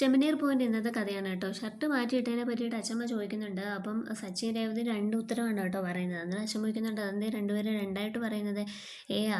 ചെമ്മനീർ പൂവിൻ്റെ ഇന്നത്തെ കഥയാണ് കേട്ടോ. ഷർട്ട് മാറ്റിയിട്ടതിനെ പറ്റിയിട്ട് അച്ഛമ്മ ചോദിക്കുന്നുണ്ട്. അപ്പം സച്ചിൻ രേവതി രണ്ട് ഉത്തരവാണ് കേട്ടോ പറയുന്നത്. അന്നേരം അച്ഛമ്മ ചോദിക്കുന്നുണ്ട്, അതെന്തേ രണ്ടുപേരും രണ്ടായിട്ട് പറയുന്നത്?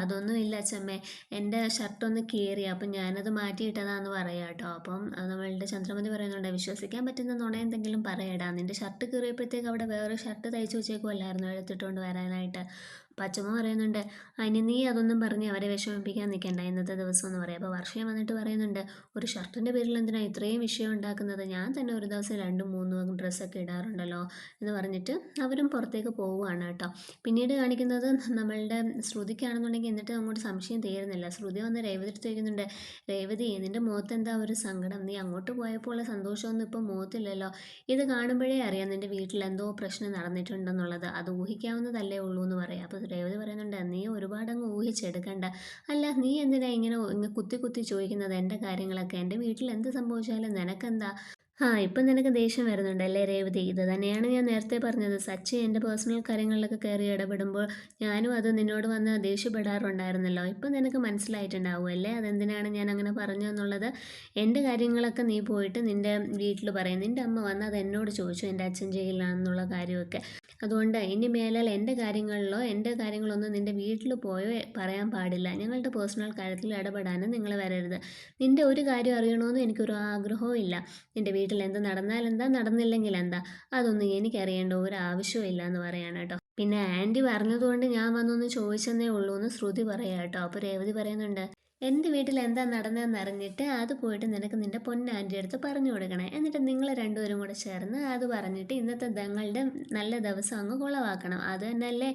അതൊന്നും ഇല്ല അച്ഛമ്മേ, എൻ്റെ ഷർട്ട് ഒന്ന് കീറി, അപ്പം ഞാനത് മാറ്റിയിട്ടതാന്ന് പറയാം കേട്ടോ. അപ്പം നമ്മളുടെ ചന്ദ്രമതി പറയുന്നുണ്ട്, വിശ്വസിക്കാൻ പറ്റുന്ന നുണ എന്തെങ്കിലും പറയടാ, നിൻ്റെ ഷർട്ട് കീറിയപ്പോഴത്തേക്ക് അവിടെ വേറെ ഷർട്ട് തയ്ച്ച് വെച്ചേക്കുമല്ലായിരുന്നു എടുത്തിട്ടുകൊണ്ട് വരാനായിട്ട്. അപ്പം അച്ഛമ്മ പറയുന്നുണ്ട്, അതിന് നീ അതൊന്നും പറഞ്ഞ് അവരെ വിഷമിപ്പിക്കാൻ നിൽക്കണ്ട ഇന്നത്തെ ദിവസം എന്ന് പറയാം. അപ്പോൾ വർഷയും വന്നിട്ട് പറയുന്നുണ്ട്, ഒരു ഷർട്ടിൻ്റെ പേരിൽ എന്തിനാണ് ഇത്രയും വിഷയം ഉണ്ടാക്കുന്നത്? ഞാൻ തന്നെ ഒരു ദിവസം 2-3 ഡ്രസ്സൊക്കെ ഇടാറുണ്ടല്ലോ എന്ന് പറഞ്ഞിട്ട് അവരും പുറത്തേക്ക് പോവുകയാണ് കേട്ടോ. പിന്നീട് കാണിക്കുന്നത് നമ്മളുടെ ശ്രുതിക്കാണെന്നുണ്ടെങ്കിൽ എന്നിട്ട് അങ്ങോട്ട് സംശയം തീരുന്നില്ല. ശ്രുതി വന്ന് രേവതി അടുത്ത് ചോദിക്കുന്നുണ്ട്, രേവതി നിൻ്റെ മുഖത്ത് എന്താ ഒരു സങ്കടം? നീ അങ്ങോട്ട് പോയപ്പോൾ ഉള്ള സന്തോഷമൊന്നും ഇപ്പം മുഖത്തില്ലല്ലോ. ഇത് കാണുമ്പോഴേ അറിയാം നിൻ്റെ വീട്ടിൽ എന്തോ പ്രശ്നം നടന്നിട്ടുണ്ടെന്നുള്ളത്. അത് ഊഹിക്കാവുന്നതല്ലേ ഉള്ളൂ എന്ന് പറയാം. അപ്പോൾ രേവതി പറയുന്നുണ്ട്, നീ ഒരുപാട് അങ്ങ് ഊഹിച്ചെടുക്കണ്ട. അല്ല, നീ എന്തിനാ ഇങ്ങനെ കുത്തി കുത്തി ചോദിക്കുന്നത് എൻ്റെ കാര്യങ്ങളൊക്കെ? എൻ്റെ വീട്ടിൽ എന്ത് സംഭവിച്ചാലും നിനക്കെന്താ? ഇപ്പം നിനക്ക് ദേഷ്യം വരുന്നുണ്ടല്ലേ രേവതി? ഇത് തന്നെയാണ് ഞാൻ നേരത്തെ പറഞ്ഞത്. സച്ചി എൻ്റെ പേഴ്സണൽ കാര്യങ്ങളിലൊക്കെ കയറി ഇടപെടുമ്പോൾ ഞാനും അത് നിന്നോട് വന്ന് ദേഷ്യപ്പെടാറുണ്ടായിരുന്നല്ലോ. ഇപ്പം നിനക്ക് മനസ്സിലായിട്ടുണ്ടാവുമല്ലേ അതെന്തിനാണ് ഞാൻ അങ്ങനെ പറഞ്ഞതെന്നുള്ളത്. എൻ്റെ കാര്യങ്ങളൊക്കെ നീ പോയിട്ട് നിൻ്റെ വീട്ടിൽ പറയും. നിൻ്റെ അമ്മ വന്ന് അത് എന്നോട് ചോദിച്ചു, എൻ്റെ അച്ഛൻ ജയിലിലാണെന്നുള്ള കാര്യമൊക്കെ. അതുകൊണ്ട് ഇനി മേലാൽ എൻ്റെ കാര്യങ്ങളൊന്നും നിൻ്റെ വീട്ടിൽ പോയോ പറയാൻ പാടില്ല. ഞങ്ങളുടെ പേഴ്സണൽ കാര്യത്തിൽ ഇടപെടാനും നിങ്ങൾ വരരുത്. നിൻ്റെ ഒരു കാര്യം അറിയണമെന്ന് എനിക്കൊരു ആഗ്രഹവും ഇല്ല. നിൻ്റെ വീട്ടിൽ എന്ത് നടന്നാൽ എന്താ, നടന്നില്ലെങ്കിൽ എന്താ, അതൊന്നും എനിക്കറിയേണ്ട ഒരു ആവശ്യവും ഇല്ല എന്ന് പറയാണ് കേട്ടോ. പിന്നെ ആൻറ്റി പറഞ്ഞതുകൊണ്ട് ഞാൻ വന്നൊന്ന് ചോദിച്ചെന്നേ ഉള്ളൂ എന്ന് ശ്രുതി പറയാം കേട്ടോ. അപ്പോൾ രേവതി പറയുന്നുണ്ട്, എൻ്റെ വീട്ടിൽ എന്താ നടന്നതെന്ന് അറിഞ്ഞിട്ട് അത് പോയിട്ട് നിനക്ക് നിൻ്റെ പൊന്നാൻ്റെ അടുത്ത് പറഞ്ഞു കൊടുക്കണേ. എന്നിട്ട് നിങ്ങൾ രണ്ടുപേരും കൂടെ ചേർന്ന് അത് പറഞ്ഞിട്ട് ഇന്നത്തെ ഞങ്ങളുടെ നല്ല ദിവസം അങ്ങ് കുളവാക്കണം. അത് തന്നെയല്ലേ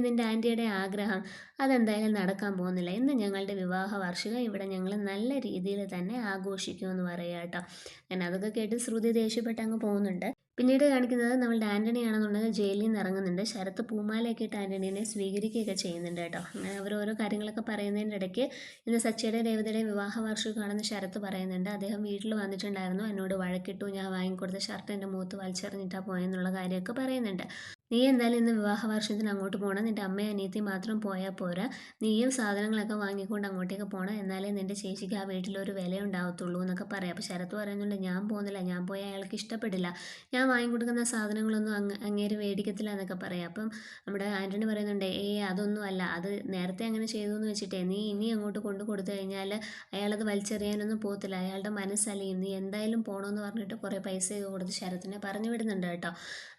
നിൻ്റെ ആൻറ്റിയുടെ ആഗ്രഹം. അതെന്തായാലും നടക്കാൻ പോകുന്നില്ല. ഇന്ന് ഞങ്ങളുടെ വിവാഹ വാർഷികം ഇവിടെ ഞങ്ങൾ നല്ല രീതിയിൽ തന്നെ ആഘോഷിക്കുമെന്ന് പറയാം കേട്ടോ. ഞാൻ അതൊക്കെ കേട്ട് ശ്രുതി ദേഷ്യപ്പെട്ട് അങ്ങ് പോകുന്നുണ്ട്. പിന്നീട് കാണിക്കുന്നത് നമ്മളുടെ ആൻ്റണി ആണെന്നുണ്ടെങ്കിൽ ജയിലിൽ നിന്ന് ഇറങ്ങുന്നുണ്ട്. ശരത്ത് പൂമാലയൊക്കെ ഇട്ട് ആൻ്റണീനെ സ്വീകരിക്കുകയൊക്കെ ചെയ്യുന്നുണ്ട് കേട്ടോ. അങ്ങനെ അവർ ഓരോ കാര്യങ്ങളൊക്കെ പറയുന്നതിൻ്റെ ഇടയ്ക്ക് ഇന്ന് സച്ചിയുടെ രേവതിയുടെ വിവാഹ വാർഷികമാണെന്ന് ശരത്ത് പറയുന്നുണ്ട്. അദ്ദേഹം വീട്ടിൽ വന്നിട്ടുണ്ടായിരുന്നു, എന്നോട് വഴക്കിട്ടു, ഞാൻ വാങ്ങിക്കൊടുത്ത ഷർട്ട് എൻ്റെ മുഖത്ത് വലിച്ചെറിഞ്ഞിട്ടാണ് പോയെന്നുള്ള കാര്യമൊക്കെ പറയുന്നുണ്ട്. നീ എന്തായാലും ഇന്ന് വിവാഹ വാർഷികത്തിന് അങ്ങോട്ട് പോകണം. നിൻ്റെ അമ്മയും അനിയത്തിയും മാത്രം പോയാൽ പോരാ, നീയും സാധനങ്ങളൊക്കെ വാങ്ങിക്കൊണ്ട് അങ്ങോട്ടേക്ക് പോകണം. എന്നാലേ നിൻ്റെ ചേച്ചിക്ക് ആ വീട്ടിലൊരു വില ഉണ്ടാവത്തുള്ളൂ എന്നൊക്കെ പറയാം. അപ്പോൾ ശരത്ത് പറയുന്നുണ്ട്, ഞാൻ പോകുന്നില്ല, ഞാൻ പോയാൽ അയാൾക്ക് ഇഷ്ടപ്പെടില്ല, ഞാൻ വാങ്ങിക്കൊടുക്കുന്ന സാധനങ്ങളൊന്നും അങ്ങേര് മേടിക്കത്തില്ല എന്നൊക്കെ പറയാം. അപ്പം നമ്മുടെ ആൻ്റണി പറയുന്നുണ്ട്, അതൊന്നും അല്ല, അത് നേരത്തെ അങ്ങനെ ചെയ്തു എന്ന് വെച്ചിട്ടേ നീ ഇനി അങ്ങോട്ട് കൊണ്ടു കൊടുത്തു കഴിഞ്ഞാൽ അയാളത് വലിച്ചെറിയാനൊന്നും പോകത്തില്ല, അയാളുടെ മനസ്സലിയും, നീ എന്തായാലും പോകണമെന്ന് പറഞ്ഞിട്ട് കുറേ പൈസയൊക്കെ കൊടുത്ത് ശരത്തിനെ പറഞ്ഞു വിടുന്നുണ്ട് കേട്ടോ.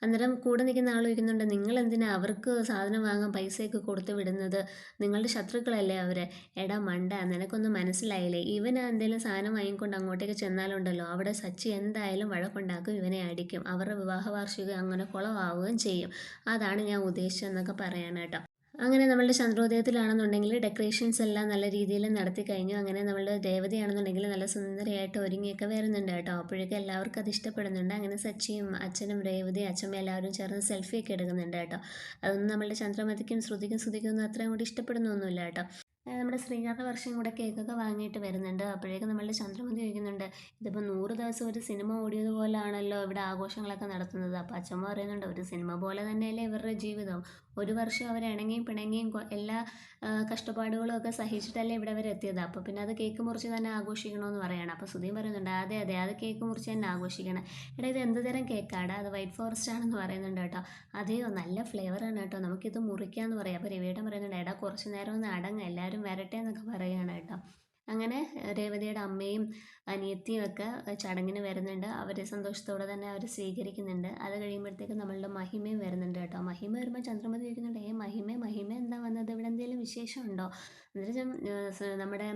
അന്നേരം കൂടെ നിൽക്കുന്ന ആൾ ചോദിക്കുന്നുണ്ട്, നിങ്ങൾ എന്തിനാ അവർക്ക് സാധനം വാങ്ങാൻ പൈസയൊക്കെ കൊടുത്ത് വിടുന്നത്? നിങ്ങളുടെ ശത്രുക്കളല്ലേ അവർ? എടാ മണ്ട, നിനക്കൊന്നും മനസ്സിലായില്ലേ? ഇവൻ എന്തെങ്കിലും സാധനം വാങ്ങിക്കൊണ്ട് അങ്ങോട്ടേക്ക് ചെന്നാലുണ്ടല്ലോ, അവിടെ സച്ചി എന്തായാലും വഴക്കുണ്ടാക്കും, ഇവനെ അടിക്കും, അവരുടെ വിവാഹ വാർഷികം അങ്ങനെ കുളമാവുകയും ചെയ്യും. അതാണ് ഞാൻ ഉദ്ദേശിച്ചതെന്നൊക്കെ പറയാണ് കേട്ടോ. അങ്ങനെ നമ്മളുടെ ചന്ദ്രോദയത്തിലാണെന്നുണ്ടെങ്കിൽ ഡെക്കറേഷൻസ് എല്ലാം നല്ല രീതിയിൽ നടത്തി കഴിഞ്ഞു. അങ്ങനെ നമ്മളുടെ രേവതിയാണെന്നുണ്ടെങ്കിൽ നല്ല സുന്ദരിയായിട്ട് ഒരുങ്ങിയൊക്കെ വരുന്നുണ്ട് കേട്ടോ. അപ്പോഴേക്കും എല്ലാവർക്കും അത് ഇഷ്ടപ്പെടുന്നുണ്ട്. അങ്ങനെ സച്ചിയും അച്ഛനും രേവതി അച്ഛമ്മ എല്ലാവരും ചേർന്ന് സെൽഫിയൊക്കെ എടുക്കുന്നുണ്ട് കേട്ടോ. അതൊന്നും നമ്മളുടെ ചന്ദ്രമതിക്കും ശ്രുതിക്കും ഒന്നും അത്രയും കൂടി ഇഷ്ടപ്പെടുന്നൊന്നുമില്ല കേട്ടോ. നമ്മുടെ ശ്രീകാന്ത വർഷം കൂടെ കേക്കൊക്കെ വാങ്ങിയിട്ട് വരുന്നുണ്ട്. അപ്പോഴേക്കും നമ്മളുടെ ചന്ദ്രമതി ചോദിക്കുന്നുണ്ട്, ഇതിപ്പോൾ 100 ദിവസം ഒരു സിനിമ ഓടിയതുപോലാണല്ലോ ഇവിടെ ആഘോഷങ്ങളൊക്കെ നടത്തുന്നത്. അപ്പോൾ അച്ഛമ്മ പറയുന്നുണ്ട്, ഒരു സിനിമ പോലെ തന്നെയല്ലേ ഇവരുടെ ജീവിതം. ഒരു വർഷം അവർ ഇണങ്ങിയും പിണങ്ങിയും എല്ലാ കഷ്ടപ്പാടുകളും ഒക്കെ സഹിച്ചിട്ടല്ലേ ഇവിടെ വരെ എത്തിയത്. അപ്പോൾ പിന്നെ അത് കേക്ക് മുറിച്ച് തന്നെ ആഘോഷിക്കണമെന്ന് പറയണം. അപ്പോൾ സുധീം പറയുന്നുണ്ട്, അതെ അതെ, അത് കേക്ക് മുറിച്ച് തന്നെ ആഘോഷിക്കണം. എടാ ഇത് എന്ത് തരം കേക്കാടാ? അത് വൈറ്റ് ഫോറസ്റ്റ് ആണെന്ന് പറയുന്നുണ്ട് കേട്ടോ. അതെയോ, നല്ല ഫ്ലേവറാണ് കേട്ടോ, നമുക്കിത് മുറിക്കാമെന്ന് പറയാം. അപ്പോൾ രവിയേട്ടൻ പറയുന്നുണ്ട്, എടാ കുറച്ച് നേരം ഒന്ന് അടങ്ങ്, എല്ലാവരും വരട്ടെ എന്നൊക്കെ പറയുകയാണ് കേട്ടോ. അങ്ങനെ രേവതിയുടെ അമ്മയും അനിയത്തിയും ഒക്കെ ചടങ്ങിന് വരുന്നുണ്ട്. അവർ സന്തോഷത്തോടെ തന്നെ അവർ സ്വീകരിക്കുന്നുണ്ട്. അത് കഴിയുമ്പോഴത്തേക്ക് നമ്മളുടെ മഹിമയും വരുന്നുണ്ട് കേട്ടോ. മഹിമ വരുമ്പോൾ ചന്ദ്രമതി ചോദിക്കുന്നുണ്ട്, മഹിമ എന്താ വന്നത്, ഇവിടെ എന്തെങ്കിലും വിശേഷമുണ്ടോ? എന്നിട്ട് നമ്മുടെ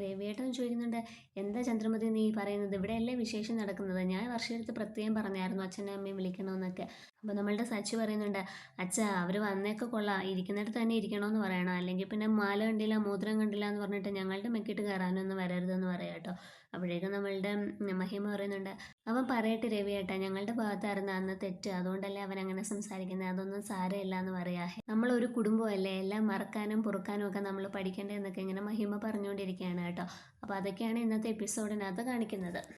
രവിയേട്ടൻ ചോദിക്കുന്നുണ്ട്, എന്താ ചന്ദ്രമതി നീ പറയുന്നത്, ഇവിടെയല്ലേ വിശേഷം നടക്കുന്നത്? ഞാൻ വർഷയെടുത്ത് പ്രത്യേകം പറഞ്ഞായിരുന്നു അച്ഛനും അമ്മയും വിളിക്കണമെന്നൊക്കെ. അപ്പോൾ നമ്മളുടെ സച്ചി പറയുന്നുണ്ട്, അച്ഛാ അവർ വന്നേക്കെ കൊള്ളാം, ഇരിക്കുന്നിടത്ത് തന്നെ ഇരിക്കണമെന്ന് പറയണം, അല്ലെങ്കിൽ പിന്നെ മാല കണ്ടില്ല മോതിരം കണ്ടില്ല എന്ന് പറഞ്ഞിട്ട് ഞങ്ങളുടെ മെക്കിട്ട് കയറാനൊന്നും വരരുതെന്ന് പറയാം കേട്ടോ. അപ്പോഴേക്കും നമ്മളുടെ മഹിമ പറയുന്നുണ്ട്, അവൻ പറയട്ടെ രവിയേട്ടാ, ഞങ്ങളുടെ ഭാഗത്തായിരുന്നു അന്ന് തെറ്റ്, അതുകൊണ്ടല്ലേ അവൻ അങ്ങനെ സംസാരിക്കുന്നത്, അതൊന്നും സാരമില്ല എന്ന് പറയാ. നമ്മളൊരു കുടുംബമല്ലേ, എല്ലാം മറക്കാനും പൊറുക്കാനും ഒക്കെ നമ്മൾ പഠിക്കേണ്ടതെന്നൊക്കെ ഇങ്ങനെ മഹിമ പറഞ്ഞുകൊണ്ടിരിക്കുകയാണ് കേട്ടോ. അപ്പോൾ അതൊക്കെയാണ് ഇന്നത്തെ എപ്പിസോഡിനകത്ത് കാണിക്കുന്നത്.